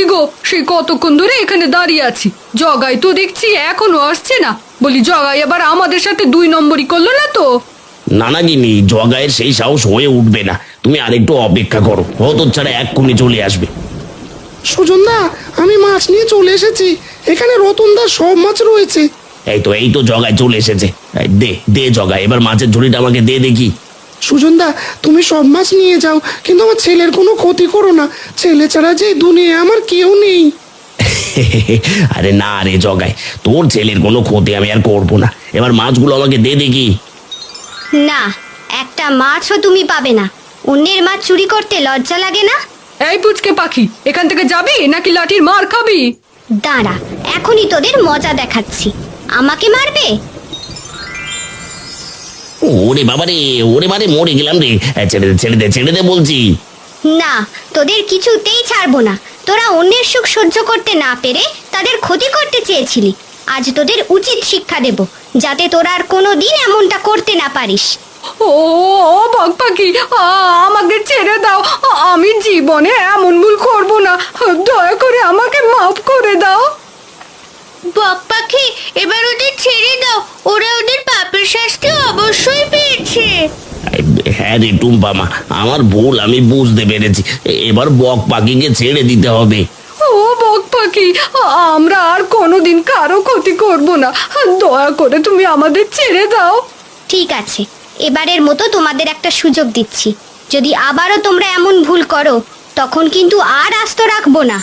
কি গো, সেই কতক্ষণ ধরে এখানে দাঁড়িয়ে আছি, জগাই তো দেখছি এখনো আসছে না। বলি জগাই আবার আমাদের সাথে 2 নম্বরই করলো না তো? না না গিন্নি, জগায়ের সেই সাহস হয়ে উঠবে না। তুমি আরেকটু অপেক্ষা করো, হতচ্ছাড়া এক্ষুনি চলে আসবে। সুজনদা, আমি মাছ নিয়ে চলে এসেছি। এখানে রতনদার সব মাছ রয়েছে। এই তো জগায় চলে এসেছে। এই দে দে জগাই, এবার মাছের ঝুড়িটা আমাকে দে দেখি। সুজনদা, তুমি সব মাছ নিয়ে যাও, কিন্তু আমার ছেলের কোনো ক্ষতি করো না। ছেলে ছাড়া যে দুনিয়া আমার কেউ নেই। আরে না রে জগাই, তোর ছেলের কোনো ক্ষতি আমি আর করবো না। এবার মাছগুলো আমাকে দে দেখি। না, একটা মাছও তুমি পাবে না। অন্যের মাছ চুরি করতে লজ্জা লাগে না? এই পুচকে পাখি, এখান থেকে যাবি নাকি লাঠির মার খাবি? দাঁড়া, এখনই তোদের মজা দেখাচ্ছি। আমাকে মারবে? ওরে বাবারে, ওরে বারে, মরে গেলাম রে। ছেড়ে দে ছেড়ে দে ছেড়ে দে বলছি। না, তোদের কিছুতেই ছাড়বো না। তোরা অন্যের সুখ সহ্য করতে না পেরে তাদের ক্ষতি করতে চেয়েছিলি। আজ তোদের উচিত শিক্ষা দেব, যাতে তোরা আর কোনোদিন এমনটা করতে না পারিস। ও বক পাখি, আমাকে ছেড়ে দাও। আমি জীবনে এমন ভুল করব না, দয়া করে আমাকে মাফ করে দাও। বক পাখি, এবার ওদের ছেড়ে দাও। ওরা ওদের পাপের শাস্তি অবশ্যই পেয়েছে। হ্যাঁ রে টুম্পা মা, আমার ভুল আমি বুঝতে পেরেছি। এবার বক পাখিকে ছেড়ে দিতে হবে। ও বক পাখি, আমরা আর কোনোদিন কারো ক্ষতি করব না, দয়া করে তুমি আমাদের ছেড়ে দাও। ঠিক আছে, এবারের মতো তোমাদের একটা সুযোগ দিচ্ছি। যদি আবারও তোমরা এমন ভুল করো, তখন কিন্তু আর আস্ত রাখবো না।